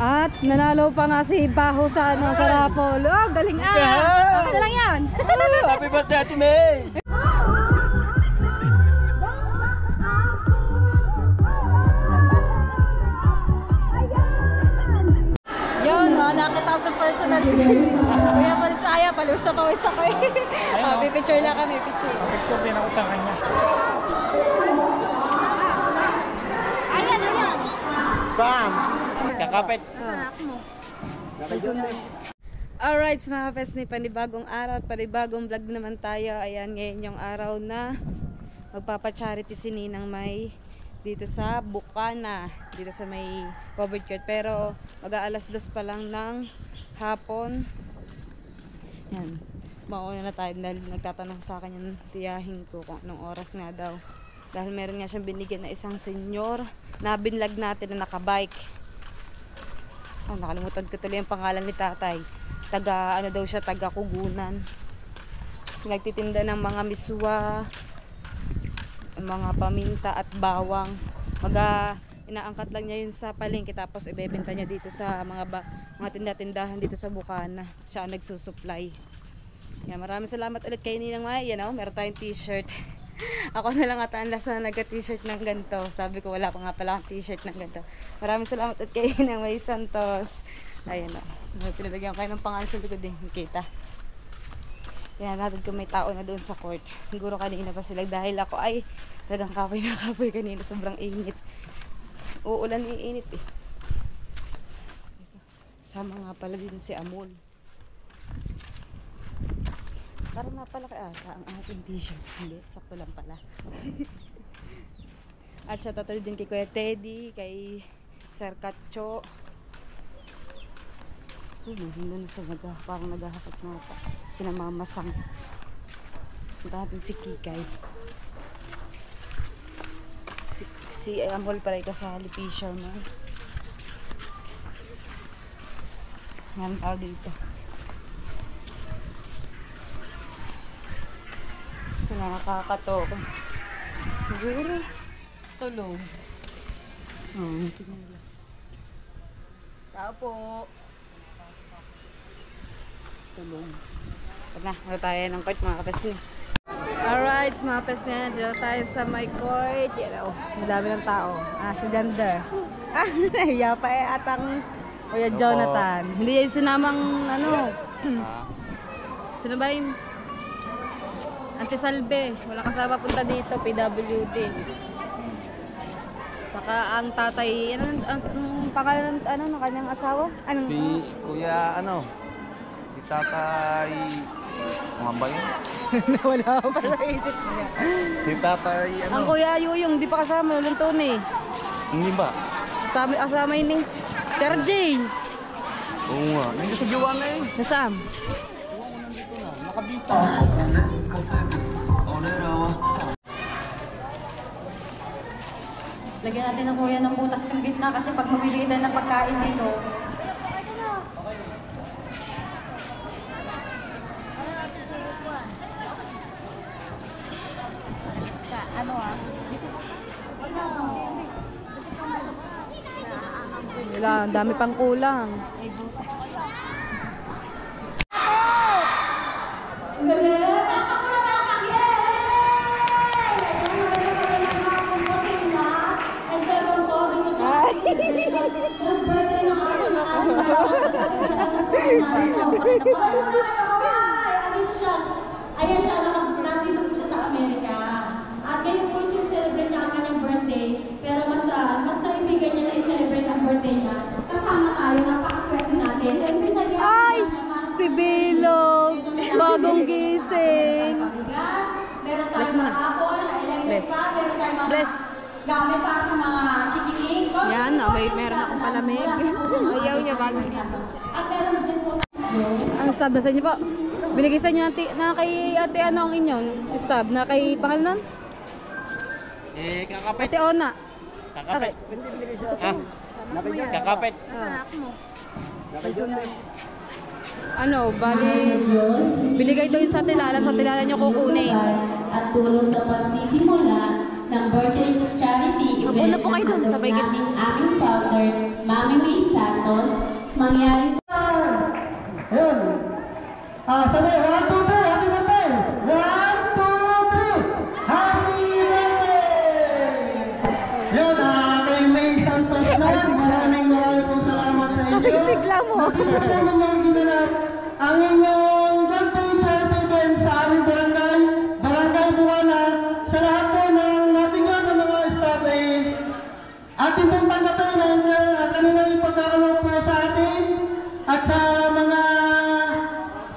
At nanalo pa nga si Baho sa ano, sa raffle. Oh, galing ah. Okay lang 'yan. Happy birthday Ate May. Yun, nakita ko sa personal si Kuya Mansaya, palusa ko isa ko eh. Picture lang kami, picture. Picture din ako sa kanya. Ayan. Bam! Kakapit. Sarap mo. Alright, mga kapesni, panibagong araw at panibagong vlog naman tayo. Ayan, ngayon yung araw na magpapa-charity si Ninang May dito sa Bukana, dito sa may covered court. Pero mag-aalas 2 pa lang ng hapon. Yan, mauna na tayo dahil nagtatanong sa akin yung tiyahin ko kung anong oras nga daw. Dahil meron nga siyang binigyan na isang senyor na binlag natin na nakabike. Oh, nakalimutan ko tuloy ang pangalan ni tatay. Taga ano daw siya, taga Kugunan. Nagtitinda ng mga miswa, mga paminta at bawang. Inaangkat lang niya yun sa palengke tapos ibebenta niya dito sa mga tinda-tindahan dito sa Bukana. Siya ang nagsusupply. Yan, maraming salamat ulit kay Ninang May. Yan, meron tayong t-shirt. Ako na lang ata ang lasa nagka-t-shirt ng ganito. Sabi ko wala pa nga pala akong t-shirt ng ganito. Maraming salamat ulit kay Ninang May Santos. Ayan o. Pinalagyan ko kayo ng pangalan sa likod din. Kita. Kaya natin kung may tao na doon sa court. Siguro kanina pa sila dahil ako ay talagang kapoy na kapoy kanina. Sobrang init. Uulan, iinit eh. Sama nga pala din si Amol. Parang nga pala kaya ang ating t-shirt. Hindi, sakto lang pala. At sa tatalo din kay Kuya Teddy, kay Sir Katcho. Hindi na siya parang naghahakot na ata. Pinamamasang. Punta natin si Kikay. Si Amol pala kasali fisherman. Ngayon tao dito. Nakakatawa. Siguro tulog. Tingnan nila. Tao po. Tulog. Pag na tayo ng court mga kapesni. Alright, mga kapesni, dito tayo sa my court. Yan o, madami ng tao. Si Gander. Nahiya pa eh atang Kuya Jonathan. Hindi yung sinamang ano. Sino ba yung Antisalbe? Wala kasama punta dito, PWD. Saka ang tatay, anong pangalan ng kanyang asawa? Anong, si Kuya si tatay, mga ba yun? Wala ko pa sa isip niya. Si tatay, Ang Kuya Yuyong, di pa kasama, walang Tony. Hindi ba? Kasama yun eh. Sir Jane. Oo nga, nandito sa Giwa na eh. Nasaan? Oo, nandito na, nakabita. Lagyan natin ng kuya ng butas ng gitna kasi pag mabibitan ng pagkain dito. Wala, ang dami pang kulang. Ayan siya, nandito po siya sa Amerika. At ngayon po celebrate niya ang kanyang birthday. Pero mas naibigan niya na i-celebrate ang birthday niya. Kasama tayo, napakaswerte natin. Ay! Si Bilog! Bagong gising! Meron tayong mga apple, meron tayong mga gamit para sa mga chikiking. Yan, meron akong palamig. Ayaw niya bagong gising. At meron din po Ang stab na sa inyo po? Binigay sa inyo na kay ate ano ang inyo? Stab na kay pangalan? Kakapit. Ate Ona. Kakapit. Kakapit. Ano, bali binigay daw yun sa tilala niyo kukunin. At tulong sa pagsisimula ng birthday charity event na po kayo dun sa may aming founder Mami May Santos, mangyari. Ayun. Sabay, 1, 2, 3, happy birthday! 1, 2, 3, happy birthday! Yun, kay May Santos naman, maraming pong salamat sa inyo. Sigla mo. Nakita naman yung ginanap ang inyong birthday charity event sa aming barangay, Barangay Bukana. Sa lahat po ng nabigyan ng mga staff ay ating pong tanggapin ang kanilang ipagkakaloob po sa atin. At sa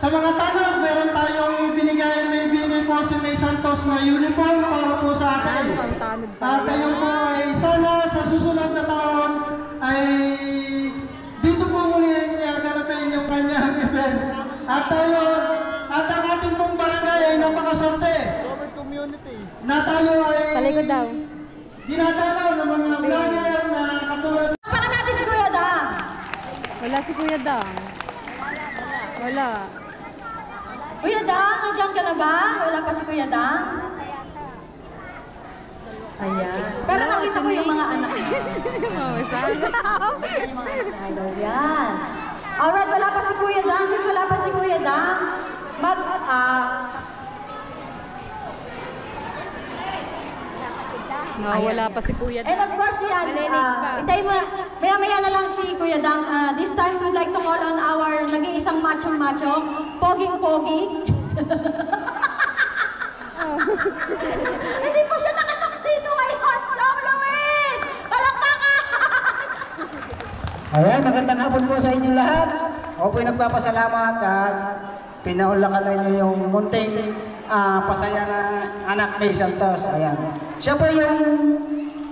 mga tanong, meron tayong may binigay po si May Santos na uniform para po sa atin. At ayun po ay sana sa susunod na taon ay dito po muli ganapin yung kanyang event. At ang ating pong barangay ay napakaswerte na tayo ay Talikod daw. dinadalaw ng mga vlogger na katulad. Para natin si Kuya Dang. Wala si Kuya Dang. Wala. Kuya Dang, nandiyan ka na ba? Wala pa si Kuya Dang? Ayan. Pero nakita ko yung mga anak niya. Ayan. Alright, wala pa si Kuya Dang. Since wala pa si Kuya Dang, Wala pa si Kuya and Dang. of course, yan. Malinig pa. Itay mo, maya-maya na lang si Kuya Dang. This time, we'd like to call on our nag-iisang macho-macho, Poging-Pogi. Hindi po siya nakatoksino ngayon, Chong Luis! Palakpakan! Ayan, magandang hapon po sa inyo lahat. Ako po'y nagpapasalamat at pinaulakan na inyo yung munting pasaya na anak May Santos. Ayan. Siya po yung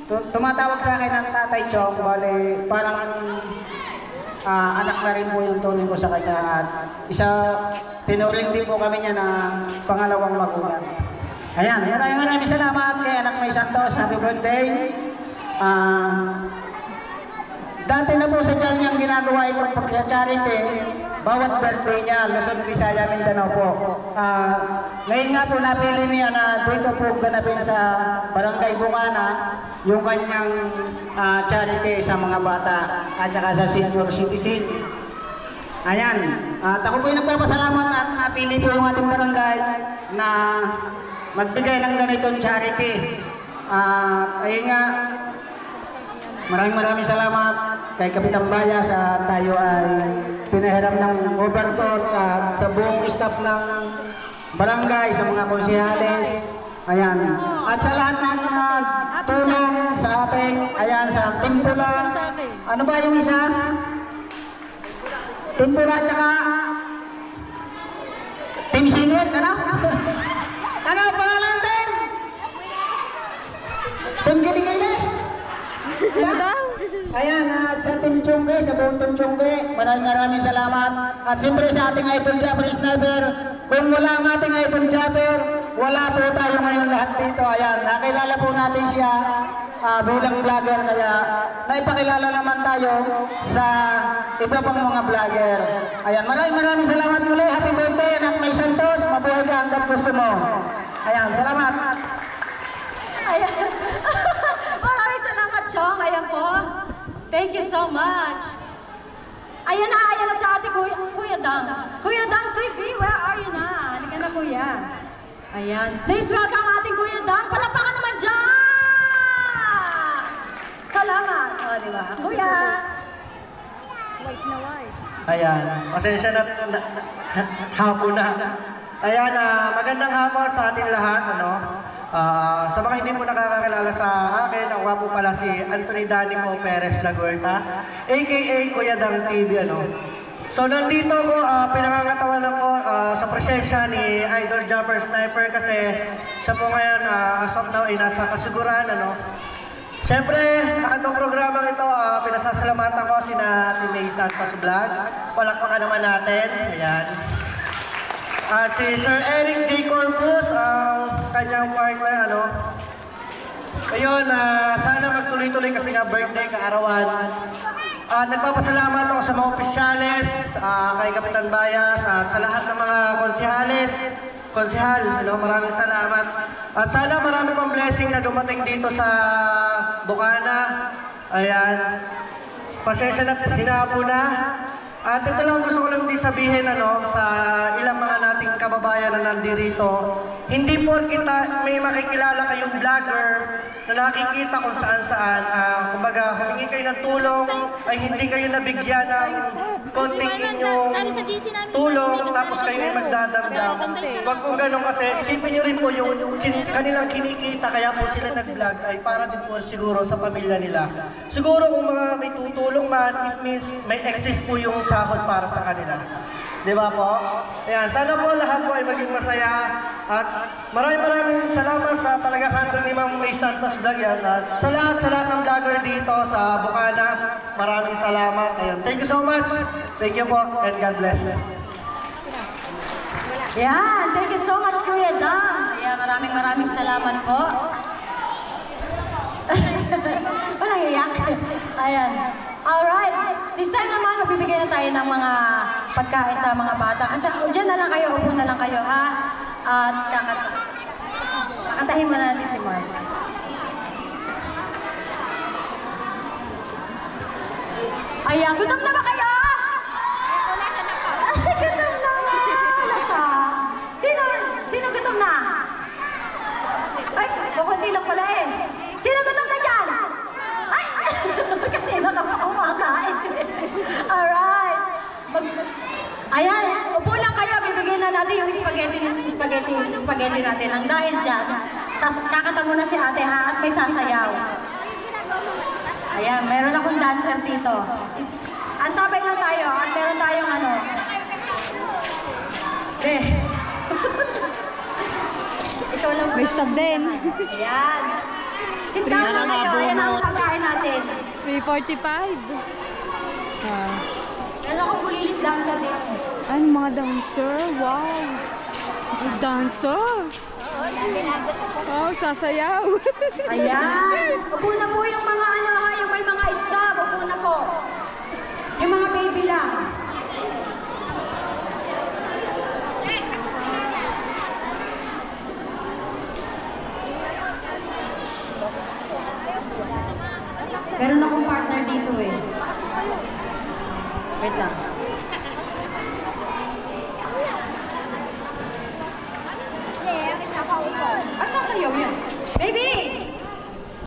tumatawag sa akin ng Tatay Chong. Bale, parang anak na rin po yung tuning ko sa kanya. At tinuring din po kami niya na pangalawang magulang. Ayan, maraming salamat kay anak May Santos. Happy birthday. Dati na po sa dyan niyang ginagawa itong pag-charity. Bawat birthday niya, Luzon, Visaya, Mindanao po. Ngayon nga po napili niya na dito po ganapin sa Barangay Bukana yung kanyang charity sa mga bata at saka sa senior citizen. Ayan. At ako po yung nagpapasalamat at napili po yung ating barangay na magbigay ng ganitong charity. Ayun nga, maraming salamat kay Kapitan Baya sa tayo ay pinahiram ng overtor at sa buong staff ng barangay, sa mga konsehales. Ayan. At sa lahat ng tulong sa ating, ayan, sa Timpula. Ano ba yung isa? Timpula tsaka Team Singit, ano? Ano pangalan din? Team Giling-Giling? Ano daw? Ayan, at sa Team Chungge, sa buong Team Chungge, maraming salamat. At siyempre sa ating Idol Japper Sniper, kung wala ang ating Idol Japper, wala po tayo ngayon lahat dito. Ayan, nakilala po natin siya bilang vlogger, kaya naipakilala naman tayo sa iba pang mga vlogger. Ayan, maraming salamat muli. Happy birthday, anak May Santos. Mabuhay ka hanggang gusto mo. Ayan, salamat. Ayan. Maraming salamat, Chong. Ayan po. Thank you so much. Ayan na sa ating Kuya Dang. Kuya Dang TV, where are you na? Halika na, Kuya. Ayan. Please welcome ating Kuya Dang. Palakpakan naman dyan! Salamat. O, diba? Kuya. White na white. Ayan, pasensya na hapon na. Ayan, magandang hapon sa ating lahat. Sa mga hindi po nakakakilala sa akin, ako po pala si Anthony Danico Perez Laguerta, aka Kuya Dang TV. So nandito ko, pinangangatawan ako sa presensya ni Idol Japper Sniper kasi siya po ngayon, as of now, ay nasa kasiguran. Siyempre, itong programang ito, pinasasalamatan ko si May Santos Vlog. Palakpakan naman natin. Ayan. At si Sir Eric J. Corpus, ang kanyang partner, Ayun, sana magtuloy-tuloy kasi nga birthday, kaarawan. Nagpapasalamat ako sa mga opisyales, kay Kapitan Bayas, at sa lahat ng mga konsehal, maraming salamat. At sana marami pang blessing na dumating dito sa Bukana. Ayan. Pasensya na, hinabo na. At ito lang gusto ko lang din sabihin sa ilang mga nating kababayan na nandirito. Hindi po kita may makikilala kayong vlogger na nakikita kung saan-saan. Kumbaga, humingi kayo ng tulong ay hindi kayo nabigyan ng konting inyong tulong tapos kayo ay magdadamdam. Huwag po ganun kasi isipin niyo rin po yung kanilang kinikita kaya po sila nag-vlog ay para din po siguro sa pamilya nila. Siguro kung mga may tutulong man, it means may excess po yung sahod para sa kanila. Di ba po? Ayan, sana po lahat po ay maging masaya at maraming salamat sa palagahan ni Ma'am May Santos Vlog yan. At sa lahat ng vlogger dito sa Bukana, maraming salamat. Ayan, thank you so much. Thank you po and God bless. Yan, thank you so much, Kuya Dang. Ayan, maraming salamat po. Walang iyak. Ayan. Alright. This time naman, magbibigay na tayo ng mga pagkain sa mga bata. Kasi dyan na lang kayo, upo na lang kayo, ha? At kakantahin mo na natin si Mark. Ayan, gutom na ba kayo? Gutom na nga. Sino gutom na? Ay, kukunti lang pala eh. Sino gutom na dyan? Ay! Kanina ka pa kumakain. Alright. Ayan, upo lang kayo. Bibigyan na natin yung spaghetti natin. Ang dahil dyan, kakanta muna si ate ha at may sasayaw. Ayan, meron akong dancer dito. Antabay lang tayo at meron tayong Ikaw lang. May stop din. Ayan. Sit down na kayo. Ayan ang pagkain natin. 3:45. Meron akong bulilit dancer dito. Ano mga dancer? Wow! Dancer! Oh, sasayaw! Ayan! Upo na po yung mga yung may mga staff. Upo na po. Yung mga baby lang. Meron akong partner dito eh. Wait lang. Ano sasayaw yan? Baby!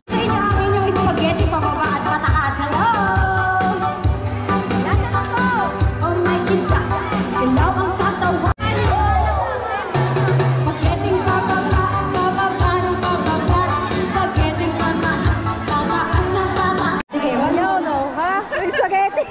Sa inyo ang inyong spaghetti pababa at pataas. Hello! Yan na ako! Oh my God! Ilaw ang katawan! Spaghetti pababa, pababa ng pababa. Spaghetti pataas, pataas ng pataas. Sige, wala no, ha? May spaghetti!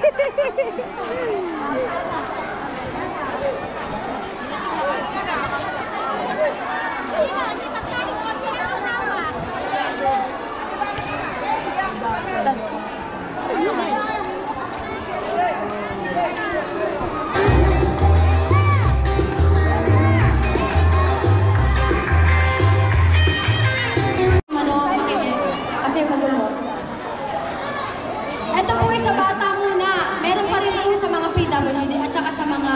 Kasi magulo. Ito po ay sa bata muna. Meron pa rin po sa mga PWD at saka sa mga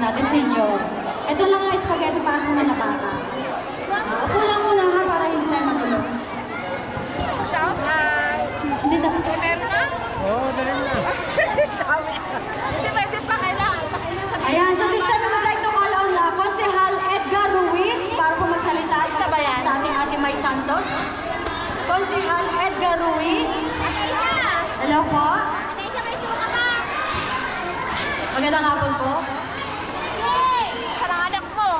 natin senior. Ito lang ang spaghetti para sa mga bata. Upo lang muna ha para hindi tayo magulo. Shout out! Hindi na. Meron na? Oo, dali na. Hindi pwede pa kailangan. Ayan, so this time we would like to call on Konsehal Edgar Ruiz para po magsalita sa ating Ate May Santos. Konsehal Edgar Ruiz. Hello po. Magandang hapon po. Sarang anak mo.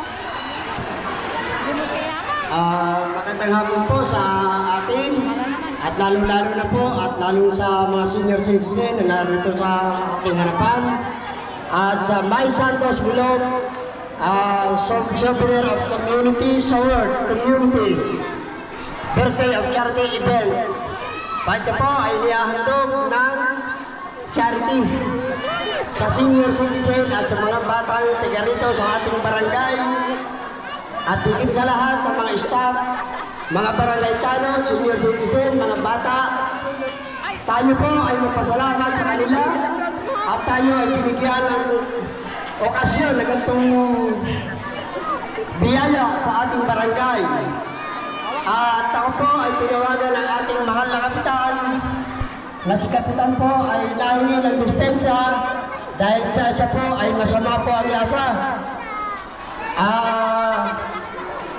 Magandang hapon po sa atin at lalo-lalo na po at lalo sa mga senior citizen na narito sa ating harapan at sa May Santos Bulog Souvenir of Community Sword Community Birthday of Charity Event. Pati po ay nihahandog ng charity sa senior citizen at sa mga batang tiga rito sa ating barangay at higit sa lahat ng mga staff, mga barangay tanong, senior citizen, mga bata. Tayo po ay magpasalamat sa kanila at tayo ay binigyan ng okasyon na ganitong biyaya sa ating barangay. At ako po ay tinawagan ng ating mahal na kapitan na si Kapitan po ay nahingi ng dispensa dahil siya po ay masama po ang lasa.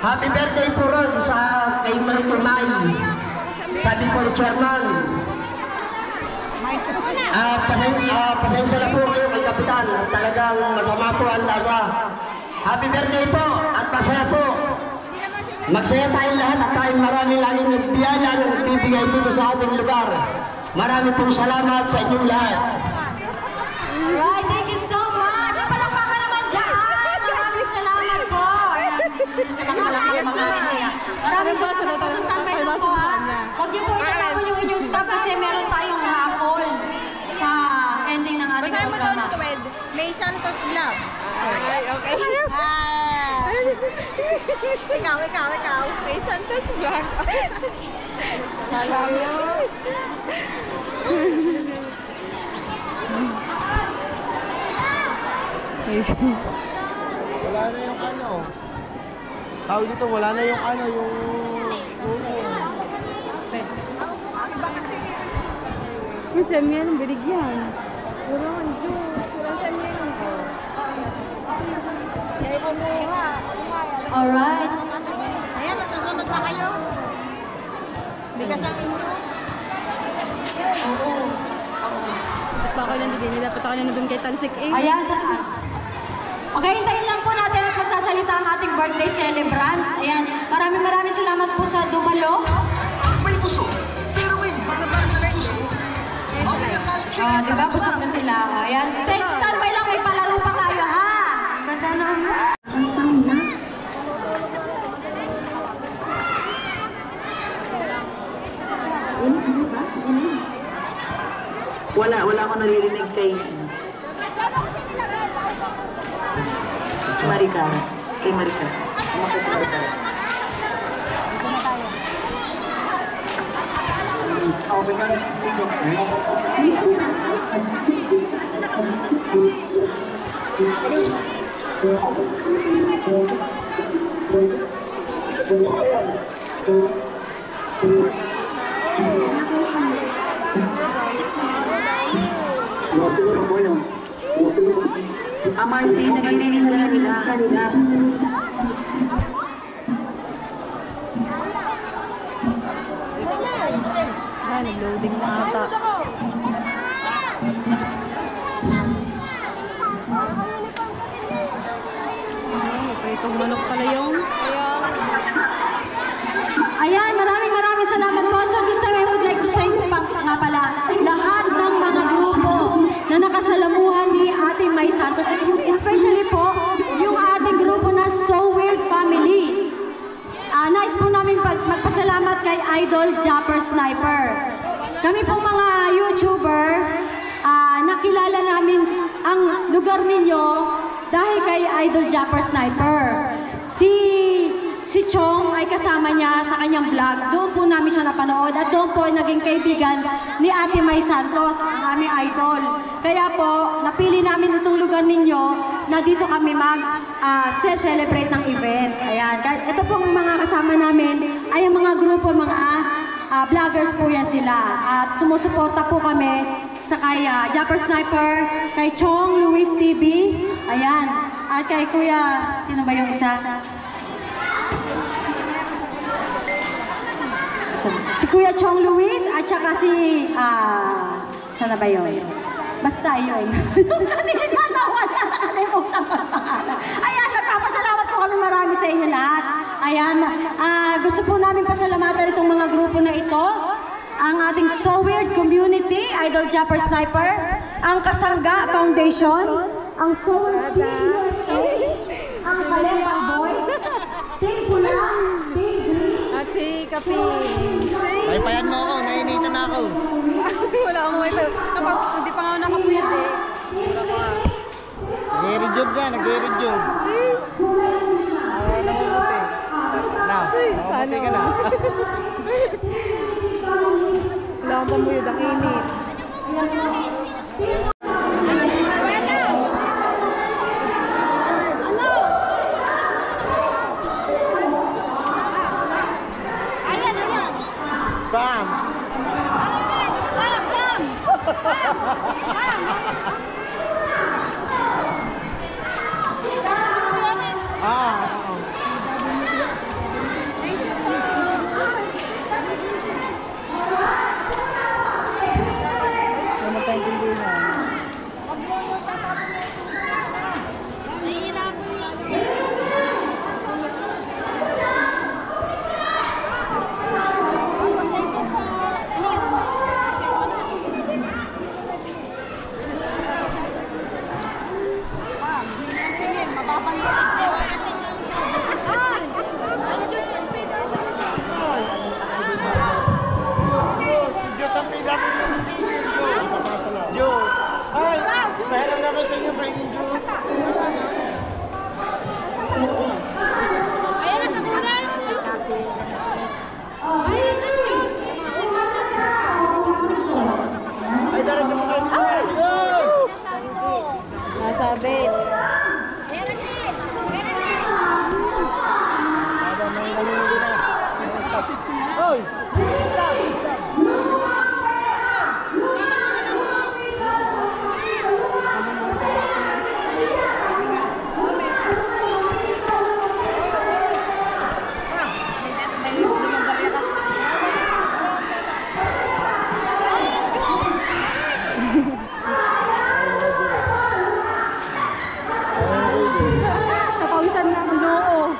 Happy birthday po ron sa kay Mike Tumay. Sabi po ni Chairman, pasensya na po kayo kay Kapitan. Talagang masama po ang lasa. Happy birthday po at masaya po. Magsaya tayong lahat at tayong maraming laging biyaya na nagbibigay dito sa ating lugar. Maraming pong salamat sa inyong lahat. Alright, thank you so much. At palakpakan naman dyan. Maraming salamat po. Maraming salamat po sa standby lang po ha. Huwag niyo po itatapon yung inyong staff kasi meron tayong raffle sa ending ng ating programa. May Santos Vlog. Okay. Ikaw. May Santos Vlog. Kala mo. Wala na yung ano. Tawag dito, wala na yung ano, yung... Yung semyan, binigyan. Wala ang Diyos. Wala semyan ko. Kaya kumuha. Alright. Ayan, masusunod na kayo. Bigas ang inyo. Dapat pa ako lang din. Dapat ako na doon kay Talsik eh. Ayan. Okay, hintayin lang po natin at magsasalita ang ating birthday celebrant. Ayan. Maraming salamat po sa dumalo. May puso, pero may banaban sa puso. Diba? Busog na sila. Ayan. Stage standby lang. May palaro pa tayo, ha? Ganda naman. Wala akong naririnig kay Maricar. Kay Maricar. Ako po Maricar. Marcy, nag-release na nila. Nag-loading na ata. Itong manok pala yung. Ayan, maraming salamat po. So this time I would like to thank nga pala lahat ng mga grupo na nakasalamuhan ni Ate May Santos. Especially po yung ating grupo na So Weird Family. Nais po namin magpasalamat kay Idol Japper Sniper. Kami pong mga YouTuber, nakilala namin ang lugar ninyo dahil kay Idol Japper Sniper. Si Chong ay kasama niya sa kanyang vlog. Doon po namin siya napanood at doon po naging kaibigan ni Ate May Santos, ang aming idol. Kaya po, napili namin itong lugar ninyo na dito kami mag-celebrate ng event. Ayan. Ito pong mga kasama namin ay ang mga grupo, mga vloggers po yan sila. At sumusuporta po kami sa kay Japper Sniper, kay Chong Luis TV. Ayan. At kay Kuya, sino ba yung isa? Si Kuya Chong Luis at saka si sana ba yun? Basta yun. Ayan, nagpapasalamat po kami marami sa inyo lahat. Ayan, gusto po namin pasalamatan itong mga grupo na ito. Ang ating So Weird Community, Idol Japper Sniper, ang Kasangga Foundation, ang So Weird TV, ang Kalembang Boys, Team Pula, Team Green, At si Kapi. Paypayan mo ako, nainitan na ako. Wala akong wifi. Hindi pa nga nakapwede. Nag-i-rejob ka, nag-i-rejob. Nangunguti. Nangunguti ka na. Wala akong pamuyod, ang init. Bam! Ano sa inyo kayo yung juice? Ayan na, kamunan! Ay, darating mo kayo yung Nasabit. Hoy! Napawisan na ang loo.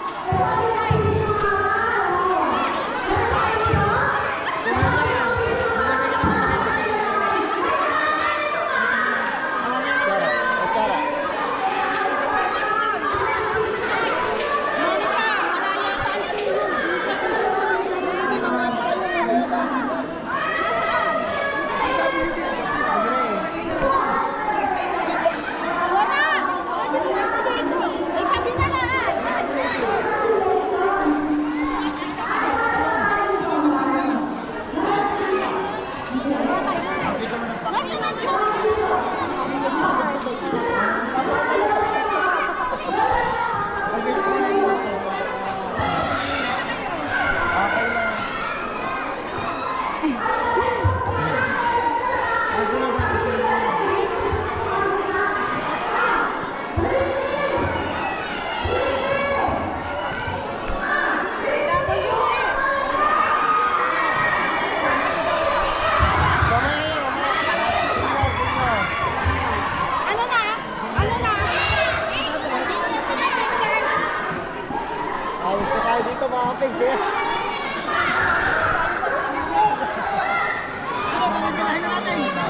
Gusto tayo dito mga pigs eh.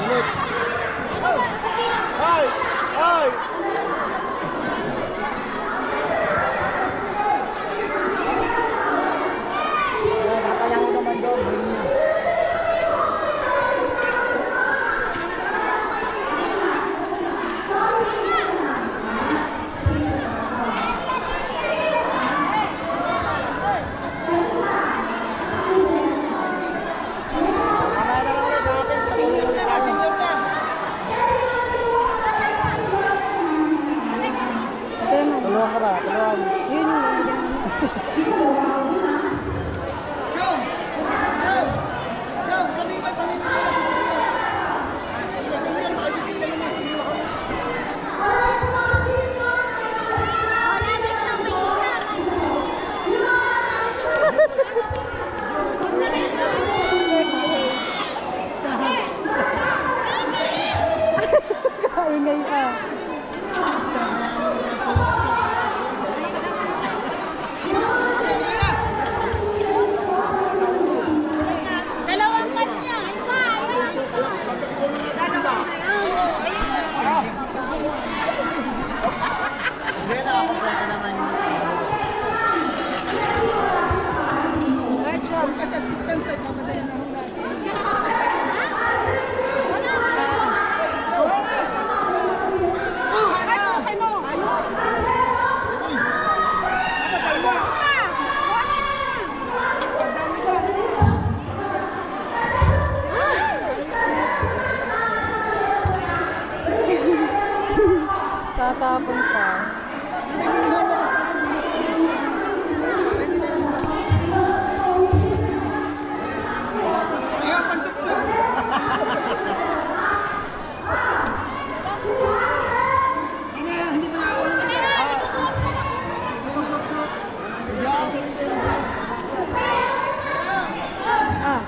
Init. Hoy! Hoy! Kaya ko naman doon. Tulungan ka ba? Tulungan. Yun yung kaingay ka. Dalawang kanya. Hindi na ako pwede naman yun. Right, Sean. Kasi assistance ay papadala na hong natin. Tatapon pa. Ayan, pansupsop. Hindi mo na ako Ah.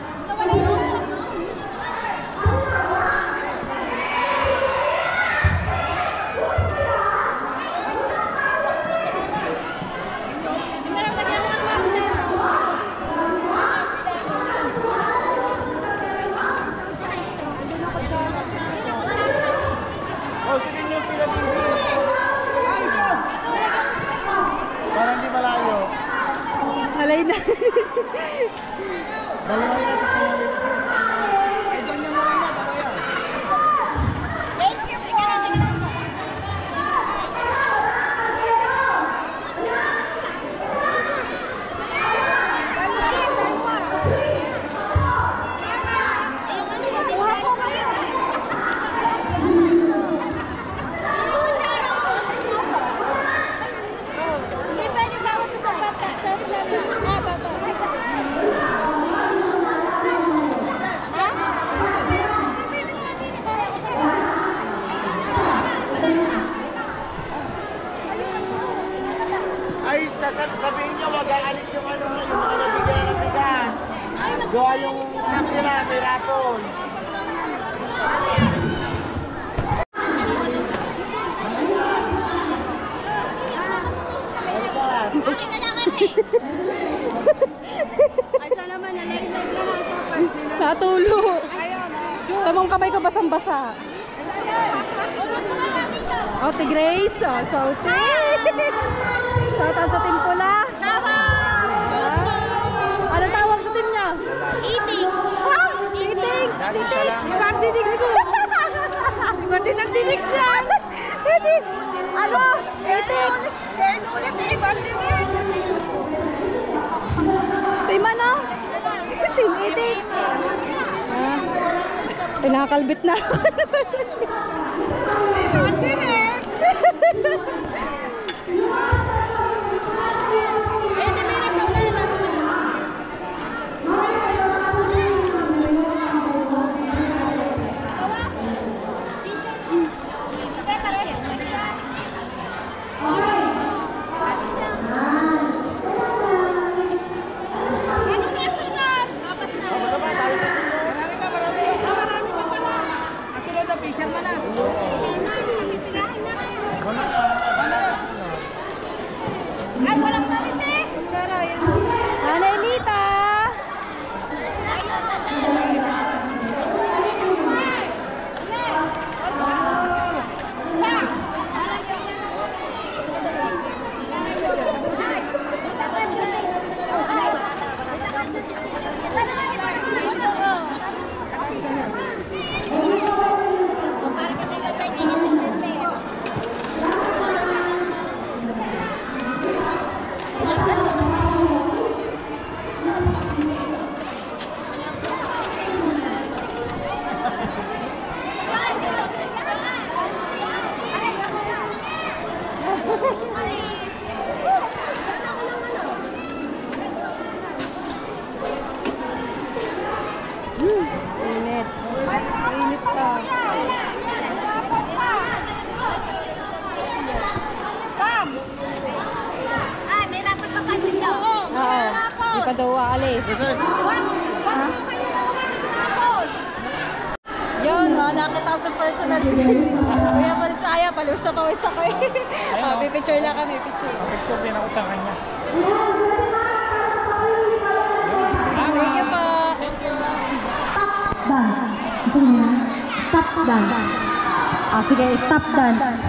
Oh, sige niyo pila dito. Para hindi malayo. Alay na. Dalawa na sa kamay. Ay, doon niya muna na, para yan. yung snack nila, may rapon. Ay, sana naman, nalailag lang. Natulo. Tamang kamay ko basang-basa. Oh, si Grace. Oh, shouting. Shoutout sa Team Pula. Ano tawag sa team niya? Eating. Ha? Eating. Eating. Ibang dinig ko. Ibang dinig niya. Eating. Ano? Eating. Ibang dinig. Team ano? Team Eating. Pinakalbit na. Ibang dinig. Anelita! Init. Init ka. May dapat pa kasi niyo. Oo. Hindi pa daw aalis. Ha? Yun, nakita ko sa personal. Kuya Marisaya, palus na pawis ako eh. Picture lang kami, picture. Picture din ako sa kanya. Thank you po. Stop dance. Ah, sige, stop dance.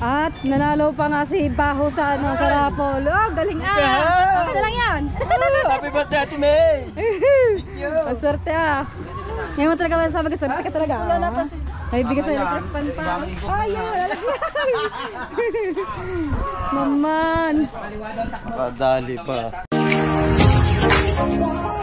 At nanalo pa nga si Baho sa ano, sa raffle. Oh, galing ah. Okay na lang 'yan. Happy birthday, Ate May! Maswerte ah. Ngayon mo talaga masasabi ka, swerte ka talaga. May bigay sa electric pan pa. Ayun. Naman. Padali pa. Thank you.